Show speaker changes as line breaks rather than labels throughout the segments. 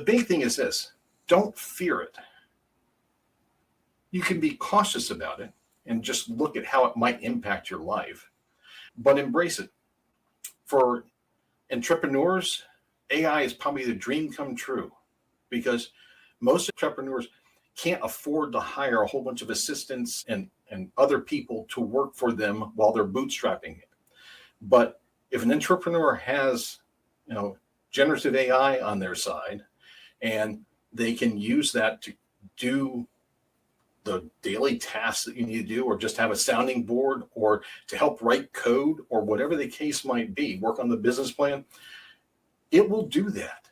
big thing is this: don't fear it. You can be cautious about it and just look at how it might impact your life, but embrace it. For entrepreneurs, AI is probably the dream come true, because most entrepreneurs can't afford to hire a whole bunch of assistants and other people to work for them while they're bootstrapping it. But if an entrepreneur has, generative AI on their side, and they can use that to do the daily tasks that you need to do, or just have a sounding board, or to help write code, or whatever the case might be, work on the business plan, it will do that.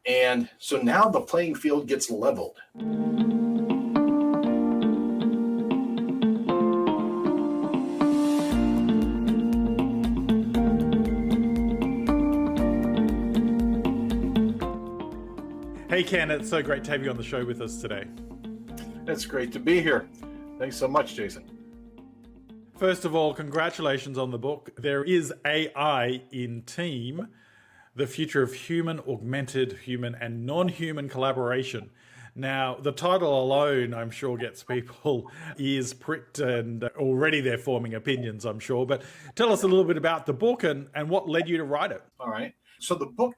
And so now the playing field gets leveled.
Hey Ken, it's so great to have you on the show with us today.
It's great to be here. Thanks so much, Jason.
First of all, congratulations on the book. There is AI in Team, the future of human, augmented, human, and non-human collaboration. Now, the title alone, I'm sure, gets people ears pricked, and already they're forming opinions, I'm sure. But tell us a little bit about the book and what led you to write it.
All right. So the book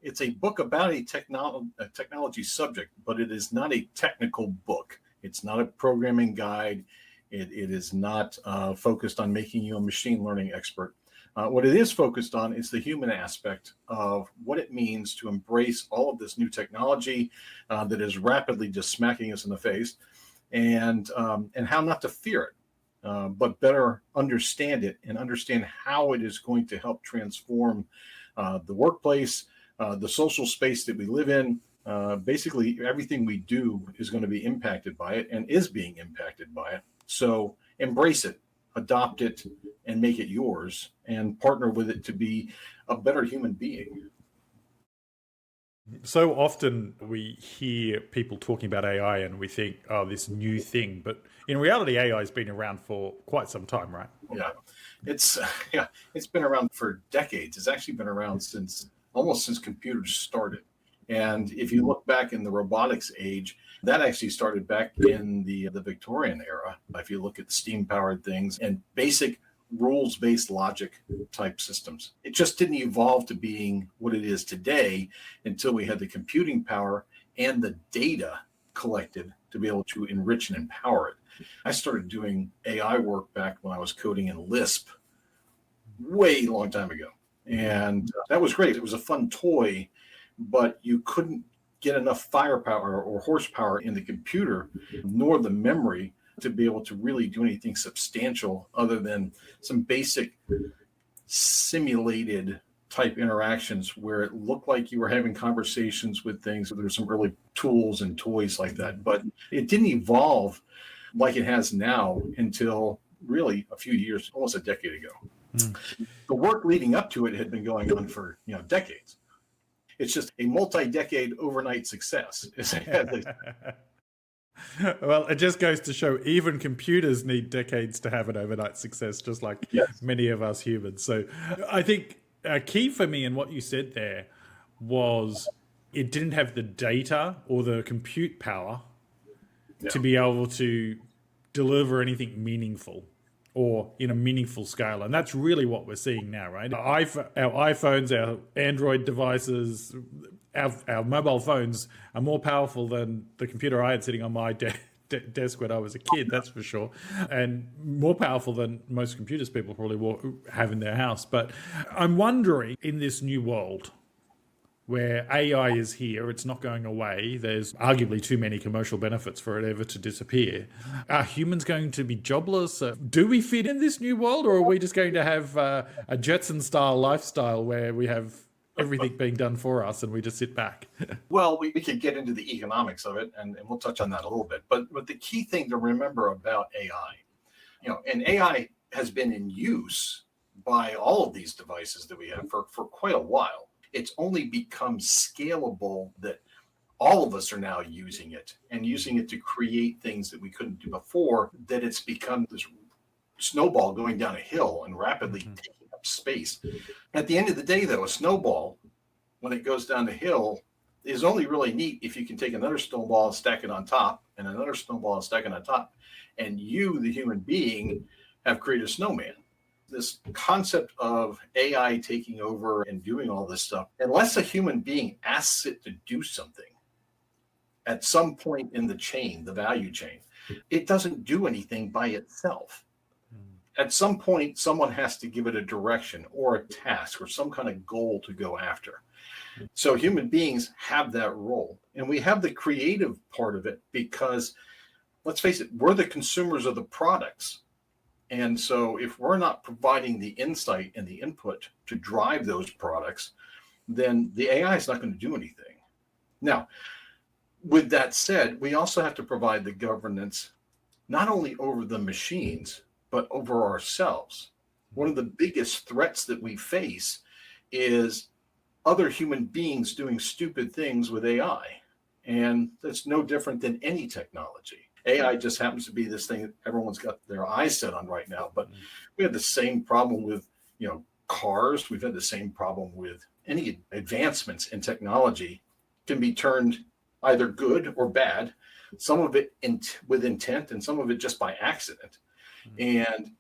it's a book about a technology subject, but it is not a technical book. It's not a programming guide. It is not focused on making you a machine learning expert. What it is focused on is the human aspect of what it means to embrace all of this new technology that is rapidly just smacking us in the face, and how not to fear it, but better understand it and understand how it is going to help transform the workplace, the social space that we live in. Basically, everything we do is going to be impacted by it and is being impacted by it. So embrace it, adopt it, and make it yours, and partner with it to be a better human being.
So often we hear people talking about AI and we think, oh, this new thing. But in reality, AI has been around for quite some time, right?
Yeah, it's been around for decades. It's actually been around almost since computers started. And if you look back in the robotics age, that actually started back in the Victorian era. If you look at steam-powered things and basic rules-based logic type systems, it just didn't evolve to being what it is today until we had the computing power and the data collected to be able to enrich and empower it. I started doing AI work back when I was coding in Lisp way long time ago. And that was great. It was a fun toy, but you couldn't get enough firepower or horsepower in the computer, nor the memory, to be able to really do anything substantial other than some basic simulated type interactions where it looked like you were having conversations with things. There were some early tools and toys like that, but it didn't evolve like it has now until really a few years, almost a decade ago. The work leading up to it had been going on for decades. It's just a multi-decade overnight success.
Well, it just goes to show even computers need decades to have an overnight success, just like many of us humans. So I think a key for me in what you said there was it didn't have the data or the compute power to be able to deliver anything meaningful or in a meaningful scale. And that's really what we're seeing now, right? Our iPhones, our Android devices, our mobile phones are more powerful than the computer I had sitting on my desk when I was a kid, that's for sure. And more powerful than most computers people probably have in their house. But I'm wondering, in this new world where AI is here, it's not going away, there's arguably too many commercial benefits for it ever to disappear. Are humans going to be jobless? Do we fit in this new world, or are we just going to have a Jetson-style lifestyle where we have everything being done for us and we just sit back?
Well, we could get into the economics of it, and we'll touch on that a little bit. But the key thing to remember about AI, and AI has been in use by all of these devices that we have for quite a while. It's only become scalable that all of us are now using it to create things that we couldn't do before, that it's become this snowball going down a hill and rapidly taking up space. At the end of the day, though, a snowball, when it goes down the hill, is only really neat if you can take another snowball and stack it on top, and another snowball and stack it on top, and you, the human being, have created a snowman. This concept of AI taking over and doing all this stuff, unless a human being asks it to do something at some point in the chain, the value chain, it doesn't do anything by itself. At some point, someone has to give it a direction or a task or some kind of goal to go after. So human beings have that role. And we have the creative part of it because, let's face it, we're the consumers of the products. And so if we're not providing the insight and the input to drive those products, then the AI is not going to do anything. Now, with that said, we also have to provide the governance not only over the machines, but over ourselves. One of the biggest threats that we face is other human beings doing stupid things with AI. And that's no different than any technology. AI just happens to be this thing that everyone's got their eyes set on right now. But we had the same problem with, cars. We've had the same problem with any advancements in technology can be turned either good or bad, some of it with intent and some of it just by accident. And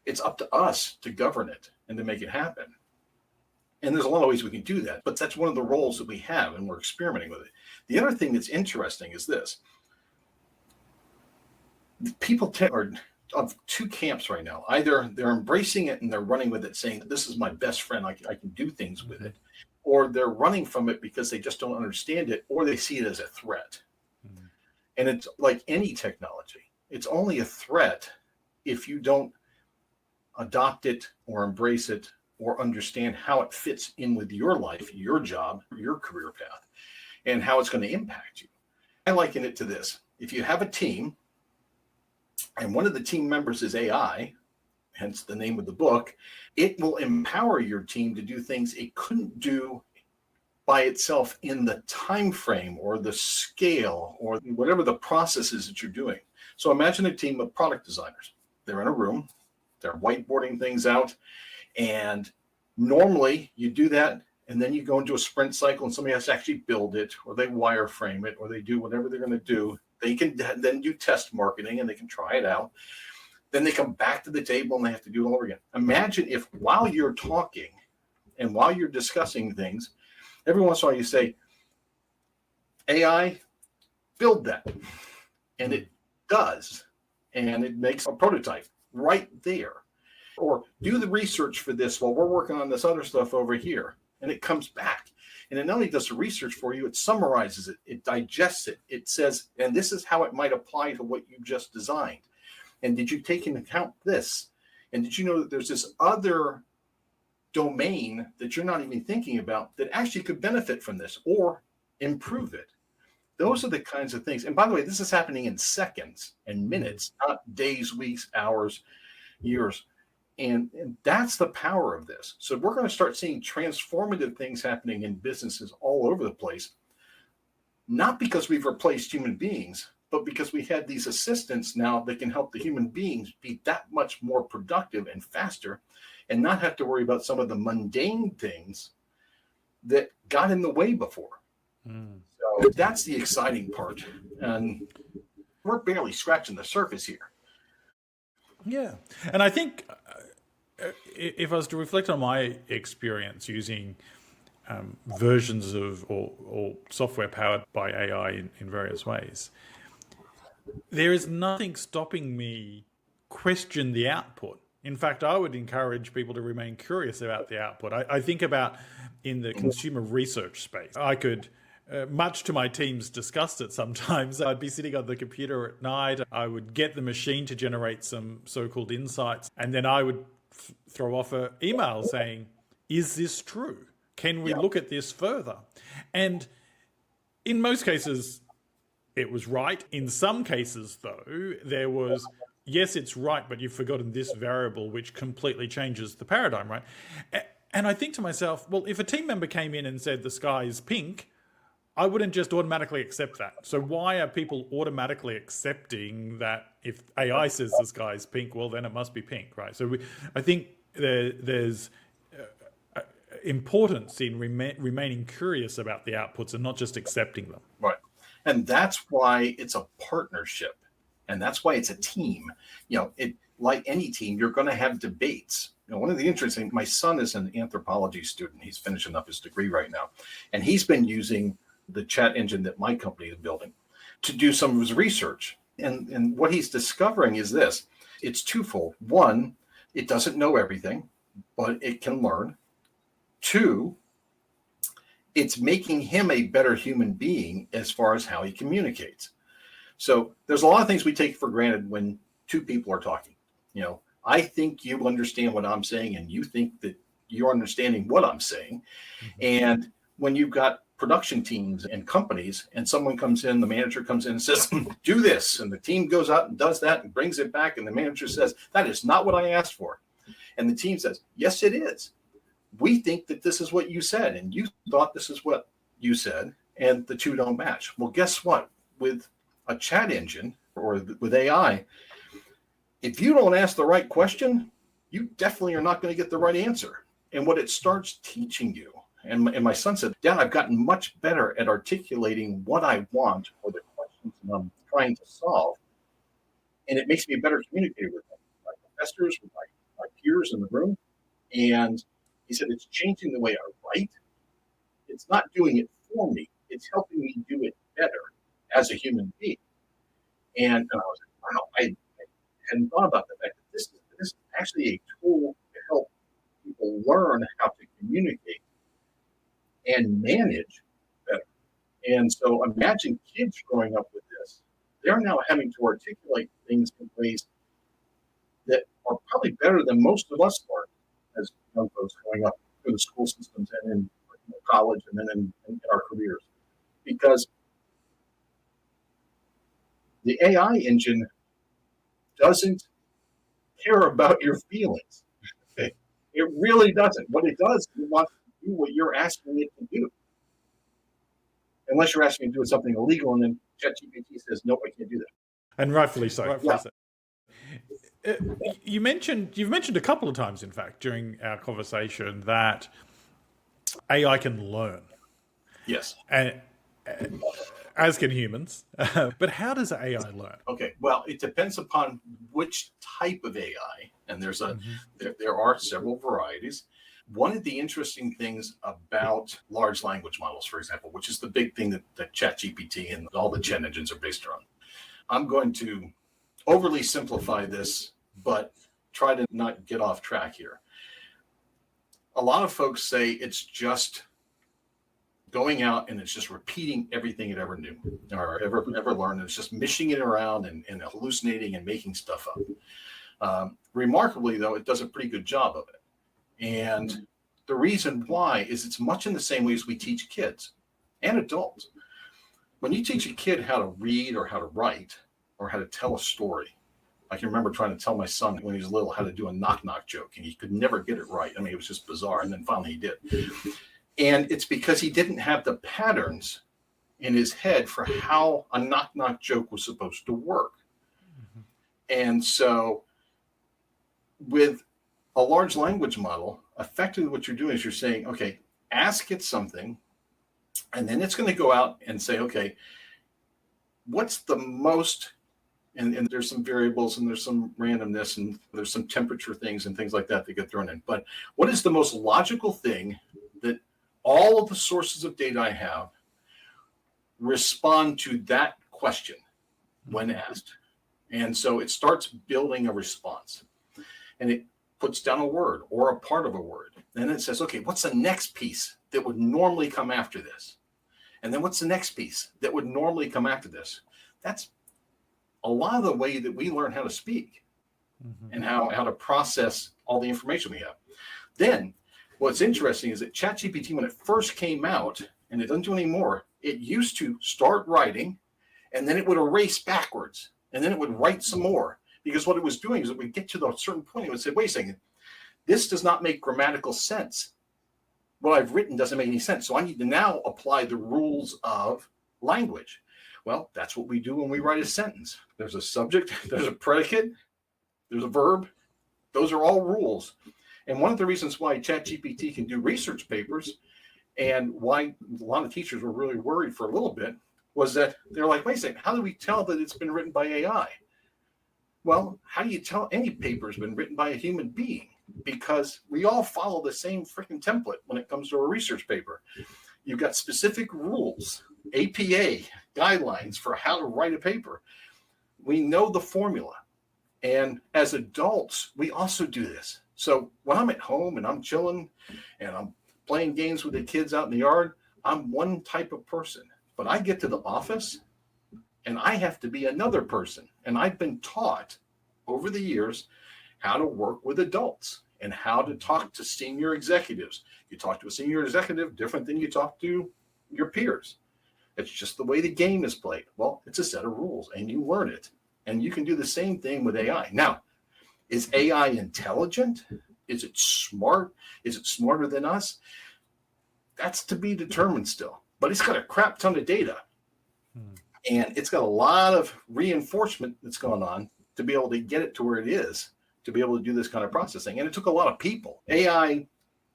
it's up to us to govern it and to make it happen. And there's a lot of ways we can do that, but that's one of the roles that we have, and we're experimenting with it. The other thing that's interesting is this. People are of two camps right now. Either they're embracing it and they're running with it, saying, this is my best friend, I can do things with it. Or they're running from it because they just don't understand it, or they see it as a threat. And it's like any technology. It's only a threat if you don't adopt it or embrace it or understand how it fits in with your life, your job, your career path, and how it's going to impact you. I liken it to this. If you have a team and one of the team members is AI, hence the name of the book, it will empower your team to do things it couldn't do by itself in the time frame or the scale or whatever the process is that you're doing. So imagine a team of product designers. They're in a room, they're whiteboarding things out, and normally you do that and then you go into a sprint cycle and somebody has to actually build it, or they wireframe it, or they do whatever they're going to do. They can then do test marketing and they can try it out. Then they come back to the table and they have to do it all over again. Imagine if while you're talking and while you're discussing things, every once in a while you say, AI, build that. And it does. And it makes a prototype right there. Or do the research for this while we're working on this other stuff over here. And it comes back. And it not only does the research for you, it summarizes it, it digests it. It says, and this is how it might apply to what you just designed. And did you take into account this? And did you know that there's this other domain that you're not even thinking about that actually could benefit from this or improve it? Those are the kinds of things. And by the way, this is happening in seconds and minutes, not days, weeks, hours, years. And that's the power of this. So we're going to start seeing transformative things happening in businesses all over the place, not because we've replaced human beings, but because we had these assistants now that can help the human beings be that much more productive and faster and not have to worry about some of the mundane things that got in the way before. So that's the exciting part. And we're barely scratching the surface here.
Yeah. And I think if I was to reflect on my experience using versions of or software powered by AI in various ways, there is nothing stopping me question the output. In fact, I would encourage people to remain curious about the output. I think about in the consumer research space, I could, much to my team's disgust at sometimes, I'd be sitting on the computer at night, I would get the machine to generate some so-called insights, and then I would throw off an email saying, is this true? Can we look at this further? And in most cases, it was right. In some cases, though, there was, yes, it's right, but you've forgotten this variable, which completely changes the paradigm, right? And I think to myself, well, if a team member came in and said the sky is pink, I wouldn't just automatically accept that. So why are people automatically accepting that if AI says the sky is pink, well, then it must be pink, right? So I think there's importance in remaining curious about the outputs and not just accepting them.
Right. And that's why it's a partnership. And that's why it's a team. Like any team, you're going to have debates. One of the interesting, my son is an anthropology student. He's finishing up his degree right now. And he's been using the chat engine that my company is building to do some of his research. And what he's discovering is this. It's twofold. One, it doesn't know everything, but it can learn. Two, it's making him a better human being as far as how he communicates. So there's a lot of things we take for granted when two people are talking. I think you understand what I'm saying, and you think that you're understanding what I'm saying. And when you've got production teams and companies, and someone comes in, the manager comes in and says, do this. And the team goes out and does that and brings it back. And the manager says, that is not what I asked for. And the team says, yes, it is. We think that this is what you said, and you thought this is what you said, and the two don't match. Well, guess what? With a chat engine or with AI, if you don't ask the right question, you definitely are not going to get the right answer. And what it starts teaching you, and my son said, Dad, I've gotten much better at articulating what I want or the questions that I'm trying to solve. And it makes me a better communicator with my professors, with my peers in the room. And he said, it's changing the way I write. It's not doing it for me. It's helping me do it better as a human being. And I was like, wow, I hadn't thought about the fact that this is actually a tool to help people learn how to communicate and manage better. And so imagine kids growing up with this. They're now having to articulate things in ways that are probably better than most of us learned as young folks growing up through the school systems and in college and then in our careers. Because the AI engine doesn't care about your feelings. Okay? It really doesn't. What it does, it wants to do what you're asking it to do. Unless you're asking it to do something illegal, and then ChatGPT says, no, I can't do that.
And rightfully so. You've mentioned a couple of times, in fact, during our conversation that AI can learn.
Yes.
And as can humans. But how does AI learn?
Okay. Well, it depends upon which type of AI, and there are several varieties. One of the interesting things about large language models, for example, which is the big thing that ChatGPT and all the chat engines are based around. I'm going to overly simplify this, but try to not get off track here. A lot of folks say it's just going out and it's just repeating everything it ever knew or ever learned. It's just mishing it around and hallucinating and making stuff up. Remarkably, though, it does a pretty good job of it. And the reason why is it's much in the same way as we teach kids and adults. When you teach a kid how to read or how to write or how to tell a story, I can remember trying to tell my son when he was little how to do a knock-knock joke, and he could never get it right. I mean, it was just bizarre. And then finally he did. And it's because he didn't have the patterns in his head for how a knock-knock joke was supposed to work. Mm-hmm. And so with a large language model, effectively what you're doing is you're saying, okay, ask it something, and then it's going to go out and say, okay, what's the most, and there's some variables and there's some randomness and there's some temperature things and things like that get thrown in. But what is the most logical thing that all of the sources of data I have respond to that question when asked? And so it starts building a response, and it puts down a word or a part of a word. Then it says, okay, what's the next piece that would normally come after this? And then what's the next piece that would normally come after this? That's a lot of the way that we learn how to speak and how to process all the information we have. Then what's interesting is that ChatGPT, when it first came out, and it doesn't do anymore, it used to start writing, and then it would erase backwards, and then it would write some more. Because what it was doing is it would get to a certain point, it would say, wait a second, this does not make grammatical sense. What I've written doesn't make any sense. So I need to now apply the rules of language. Well, that's what we do when we write a sentence. There's a subject, there's a predicate, there's a verb. Those are all rules. And one of the reasons why ChatGPT can do research papers and why a lot of teachers were really worried for a little bit was that they're like, wait a second, how do we tell that it's been written by AI? Well, how do you tell any paper has been written by a human being? Because we all follow the same freaking template when it comes to a research paper. You've got specific rules, APA guidelines for how to write a paper. We know the formula. And as adults, we also do this. So when I'm at home and I'm chilling and I'm playing games with the kids out in the yard, I'm one type of person. But I get to the office and I have to be another person. And I've been taught over the years how to work with adults and how to talk to senior executives. You talk to a senior executive different than you talk to your peers. It's just the way the game is played. Well, it's a set of rules and you learn it. And you can do the same thing with AI. Now, is AI intelligent? Is it smart? Is it smarter than us? That's to be determined still. But it's got a crap ton of data. And it's got a lot of reinforcement that's going on to be able to get it to where it is, to be able to do this kind of processing. And it took a lot of people. AI,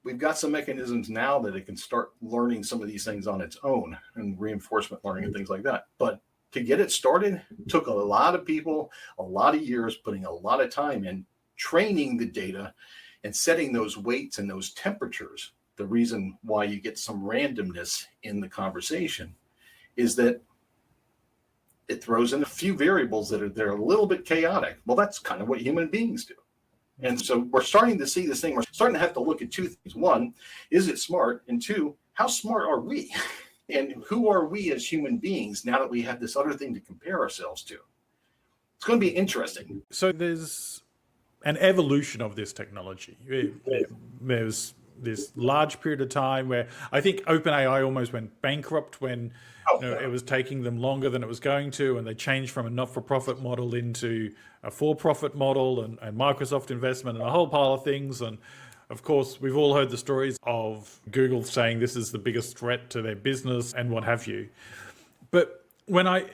we've got some mechanisms now that it can start learning some of these things on its own and reinforcement learning and things like that. But to get it started took a lot of people, a lot of years, putting a lot of time in training the data and setting those weights and those temperatures. The reason why you get some randomness in the conversation is that it throws in a few variables that they're a little bit chaotic. Well, that's kind of what human beings do. And so we're starting to see this thing. We're starting to have to look at two things. One, is it smart? And two, how smart are we? And who are we as human beings now that we have this other thing to compare ourselves to? It's going to be interesting.
So there's an evolution of this technology. There's this large period of time where I think OpenAI almost went bankrupt when it was taking them longer than it was going to, and they changed from a not-for-profit model into a for-profit model, and Microsoft investment and a whole pile of things. And of course, we've all heard the stories of Google saying this is the biggest threat to their business and what have you. But when I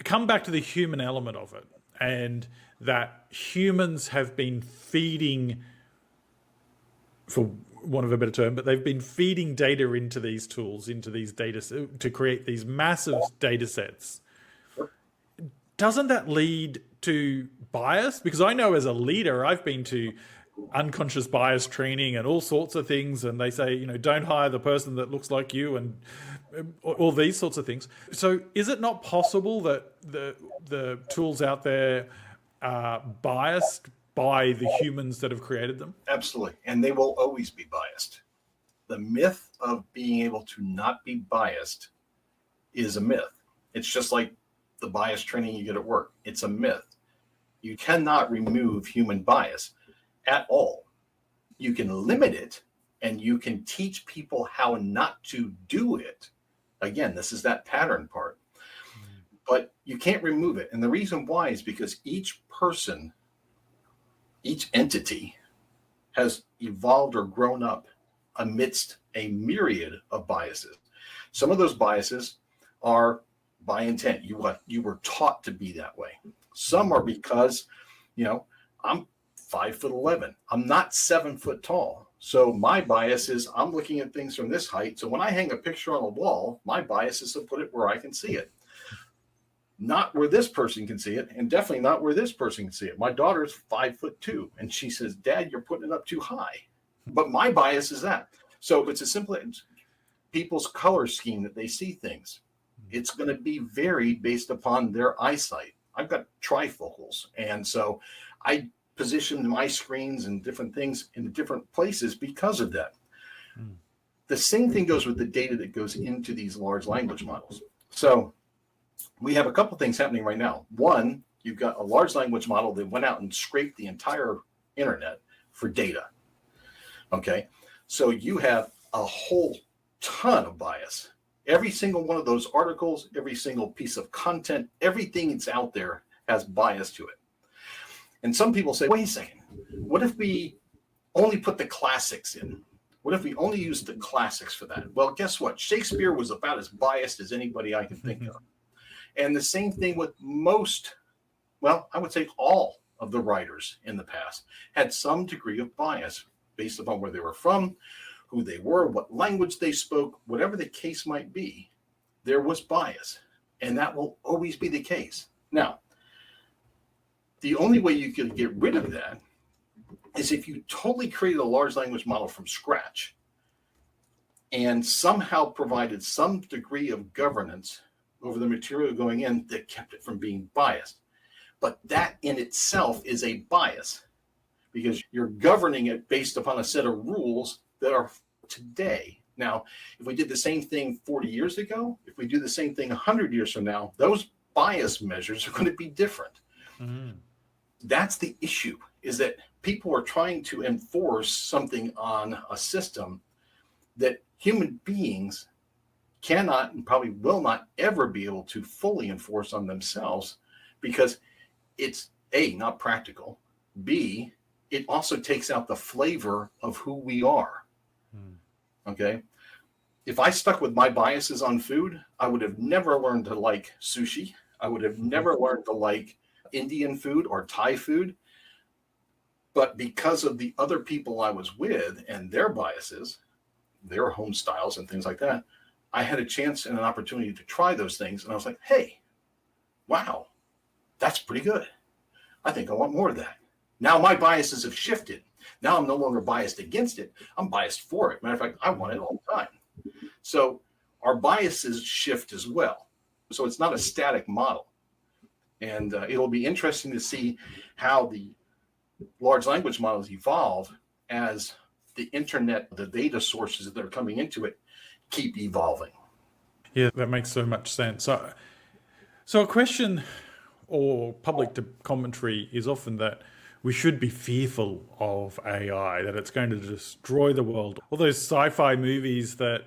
come back to the human element of it, and that humans have been feeding, for want of a better term, but they've been feeding data into these tools, into these data to create these massive data sets. Doesn't that lead to bias? Because I know as a leader, I've been to unconscious bias training and all sorts of things, and they say, don't hire the person that looks like you and all these sorts of things. So is it not possible that the tools out there are biased by the humans that have created them?
Absolutely. And they will always be biased. The myth of being able to not be biased is a myth. It's just like the bias training you get at work. It's a myth. You cannot remove human bias at all. You can limit it and you can teach people how not to do it. Again, this is that pattern part. But you can't remove it. And the reason why is because each person, each entity has evolved or grown up amidst a myriad of biases. Some of those biases are by intent. You were taught to be that way. Some are because, I'm 5'11". I'm not 7 foot tall. So my bias is I'm looking at things from this height. So when I hang a picture on a wall, my bias is to put it where I can see it. Not where this person can see it, and definitely not where this person can see it. My daughter's 5'2", and she says, "Dad, you're putting it up too high." But my bias is that. So it's as simple as people's color scheme that they see things. It's going to be varied based upon their eyesight. I've got trifocals, and so I position my screens and different things in different places because of that. The same thing goes with the data that goes into these large language models. So we have a couple things happening right now. One, you've got a large language model that went out and scraped the entire internet for data. Okay, so you have a whole ton of bias. Every single one of those articles, every single piece of content, everything that's out there has bias to it. And some people say, wait a second, what if we only put the classics in? What if we only use the classics for that? Well, guess what? Shakespeare was about as biased as anybody I can think of. And the same thing with most, well, I would say all of the writers in the past had some degree of bias based upon where they were from, who they were, what language they spoke, whatever the case might be, there was bias. And that will always be the case. Now, the only way you can get rid of that is if you totally created a large language model from scratch and somehow provided some degree of governance over the material going in that kept it from being biased. But that in itself is a bias because you're governing it based upon a set of rules that are today. Now, if we did the same thing 40 years ago, if we do the same thing 100 years from now, those bias measures are going to be different. Mm-hmm. That's the issue, is that people are trying to enforce something on a system that human beings cannot and probably will not ever be able to fully enforce on themselves because it's A, not practical, B, it also takes out the flavor of who we are. Okay? If I stuck with my biases on food, I would have never learned to like sushi. I would have never learned to like Indian food or Thai food. But because of the other people I was with and their biases, their home styles and things like that, I had a chance and an opportunity to try those things. And I was like, hey, wow, that's pretty good. I think I want more of that. Now my biases have shifted. Now I'm no longer biased against it. I'm biased for it. Matter of fact, I want it all the time. So our biases shift as well. So it's not a static model. And it'll be interesting to see how the large language models evolve as the internet, the data sources that are coming into it, keep evolving.
Yeah, that makes so much sense. So a question or public commentary is often that we should be fearful of AI, that it's going to destroy the world. All those sci-fi movies that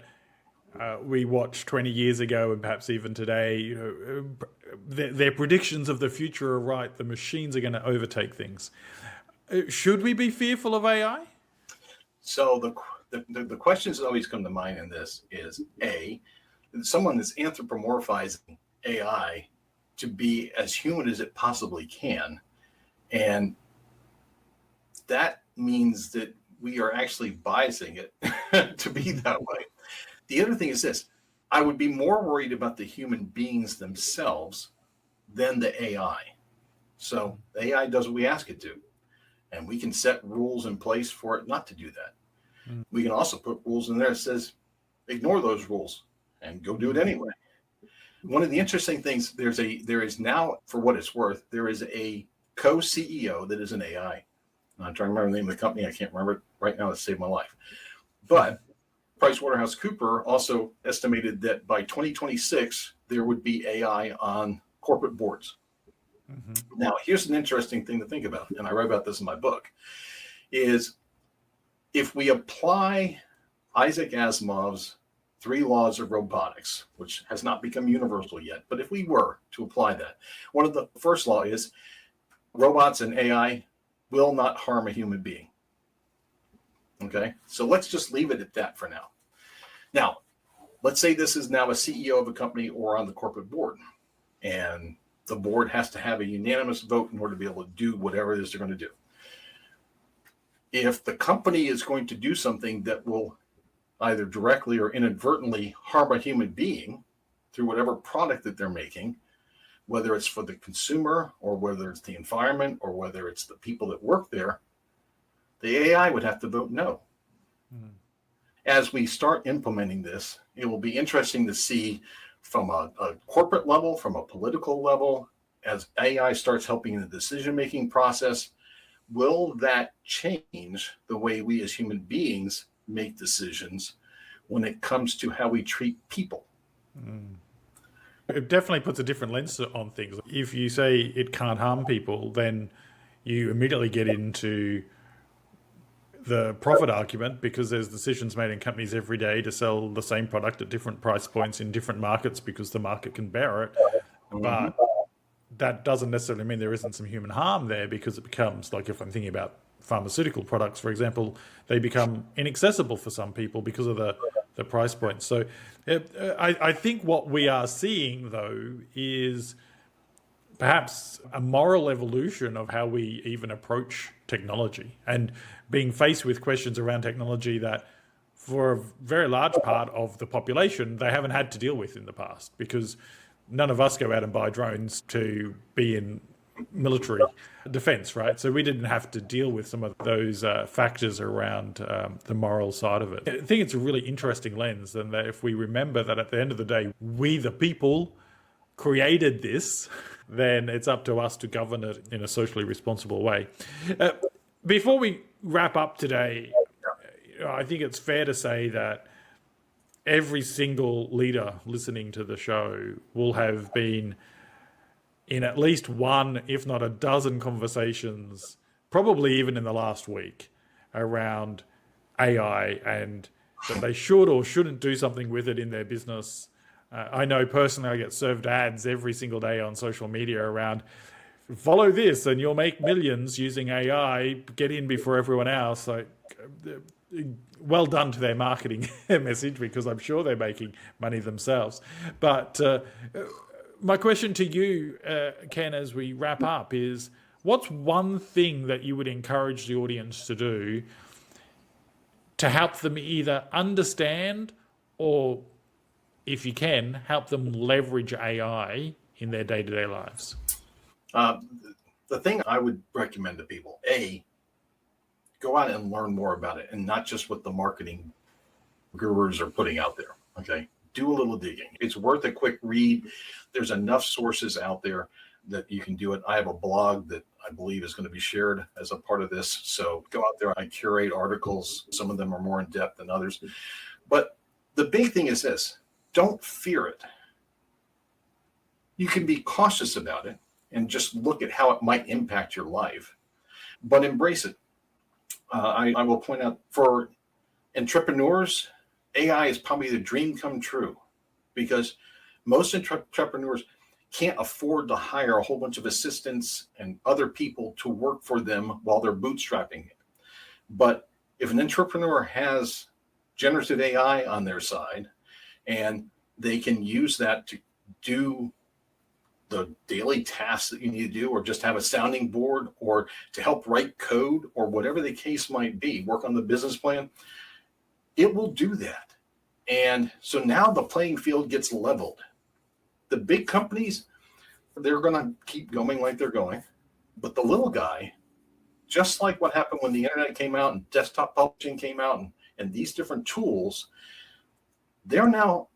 we watched 20 years ago and perhaps even today, you know, their predictions of the future are right. The machines are going to overtake things. Should we be fearful of AI?
So the questions that always come to mind in this is A, someone that's anthropomorphizing AI to be as human as it possibly can. And that means that we are actually biasing it to be that way. The other thing is this, I would be more worried about the human beings themselves than the AI. So the AI does what we ask it to, and we can set rules in place for it not to do that. We can also put rules in there that says, ignore those rules and go do it anyway. One of the interesting things, there is now, for what it's worth, there is a co-CEO that is an AI. I'm trying to remember the name of the company. I can't remember it right now to save my life. But PricewaterhouseCoopers also estimated that by 2026, there would be AI on corporate boards. Mm-hmm. Now, here's an interesting thing to think about, and I write about this in my book, is if we apply Isaac Asimov's 3 laws of robotics, which has not become universal yet, but if we were to apply that, one of the first law is robots and AI will not harm a human being. Okay, so let's just leave it at that for now. Now, let's say this is now a CEO of a company or on the corporate board, and the board has to have a unanimous vote in order to be able to do whatever it is they're going to do. If the company is going to do something that will either directly or inadvertently harm a human being through whatever product that they're making, whether it's for the consumer or whether it's the environment or whether it's the people that work there, the AI would have to vote no. Mm. As we start implementing this, it will be interesting to see from a corporate level, from a political level, as AI starts helping in the decision-making process, will that change the way we as human beings make decisions when it comes to how we treat people?
Mm. It definitely puts a different lens on things. If you say it can't harm people, then you immediately get into the profit argument because there's decisions made in companies every day to sell the same product at different price points in different markets because the market can bear it. Mm-hmm. But that doesn't necessarily mean there isn't some human harm there, because it becomes, like if I'm thinking about pharmaceutical products, for example, they become inaccessible for some people because of the price point. So I think what we are seeing, though, is perhaps a moral evolution of how we even approach technology, and being faced with questions around technology that for a very large part of the population they haven't had to deal with in the past, because none of us go out and buy drones to be in military defense, right? So we didn't have to deal with some of those factors around the moral side of it. I think it's a really interesting lens, and that if we remember that at the end of the day, we the people created this, then it's up to us to govern it in a socially responsible way. Before we wrap up today, I think it's fair to say that every single leader listening to the show will have been in at least one, if not a dozen conversations, probably even in the last week, around AI and that they should or shouldn't do something with it in their business. I know personally I get served ads every single day on social media around follow this and you'll make millions using AI, get in before everyone else. Like, well done to their marketing message, because I'm sure they're making money themselves. But my question to you, Ken, as we wrap up is, what's one thing that you would encourage the audience to do to help them either understand or, if you can, help them leverage AI in their day-to-day lives?
The thing I would recommend to people, go out and learn more about it, and not just what the marketing gurus are putting out there. Okay. Do a little digging. It's worth a quick read. There's enough sources out there that you can do it. I have a blog that I believe is going to be shared as a part of this. So go out there. I curate articles. Some of them are more in depth than others. But the big thing is this: don't fear it. You can be cautious about it and just look at how it might impact your life, but embrace it. I will point out, for entrepreneurs, AI is probably the dream come true, because most entrepreneurs can't afford to hire a whole bunch of assistants and other people to work for them while they're bootstrapping it. But if an entrepreneur has generative AI on their side and they can use that to do the daily tasks that you need to do, or just have a sounding board, or to help write code, or whatever the case might be, work on the business plan, it will do that. And so now the playing field gets leveled. The big companies, they're going to keep going like they're going. But the little guy, just like what happened when the internet came out and desktop publishing came out, and these different tools, they're now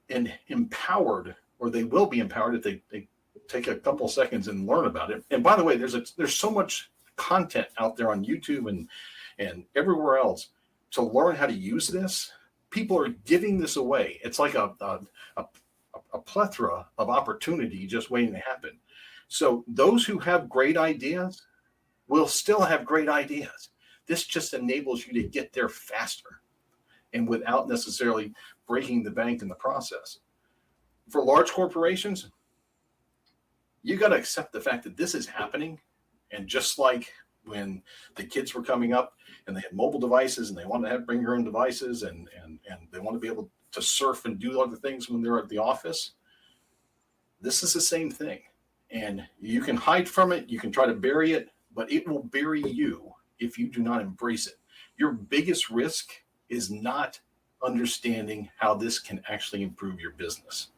empowered, or they will be empowered if they take a couple seconds and learn about it. And by the way, there's so much content out there on YouTube and everywhere else to learn how to use this. People are giving this away. It's like a plethora of opportunity just waiting to happen. So those who have great ideas will still have great ideas. This just enables you to get there faster and without necessarily breaking the bank in the process. For large corporations, you got to accept the fact that this is happening. And just like when the kids were coming up and they had mobile devices and they wanted to bring your own devices, and they want to be able to surf and do other things when they're at the office, this is the same thing. And you can hide from it, you can try to bury it, but it will bury you if you do not embrace it. Your biggest risk is not understanding how this can actually improve your business.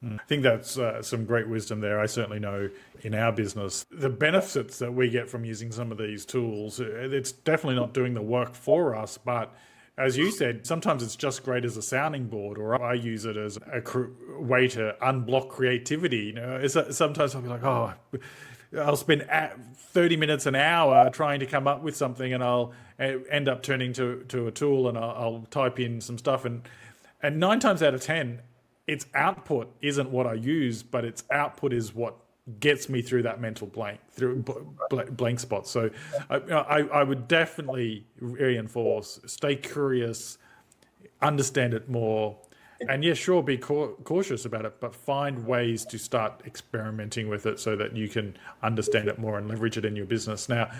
I think that's some great wisdom there. I certainly know in our business, the benefits that we get from using some of these tools, it's definitely not doing the work for us. But as you said, sometimes it's just great as a sounding board, or I use it as a way to unblock creativity. Sometimes I'll be like, I'll spend 30 minutes, an hour trying to come up with something, and I'll end up turning to a tool, and I'll type in some stuff. And 9 times out of 10, its output isn't what I use, but its output is what gets me through that mental blank spot. So I would definitely reinforce, stay curious, understand it more, and yeah, sure, be cautious about it, but find ways to start experimenting with it so that you can understand it more and leverage it in your business. Now,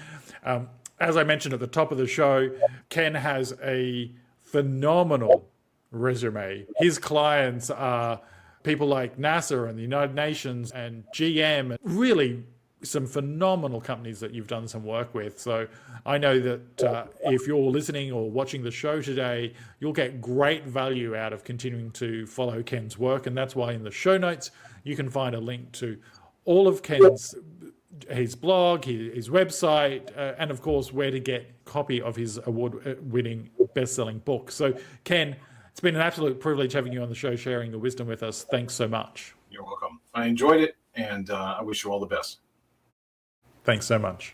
as I mentioned at the top of the show, Ken has a phenomenal resume. His clients are people like NASA and the United Nations and GM, and really some phenomenal companies that you've done some work with. So I know that if you're listening or watching the show today, you'll get great value out of continuing to follow Ken's work. And that's why in the show notes, you can find a link to all of Ken's, his blog, his website, and of course, where to get a copy of his award-winning best-selling book. So Ken, it's been an absolute privilege having you on the show, sharing the wisdom with us. Thanks so much.
You're welcome. I enjoyed it, and I wish you all the best.
Thanks so much.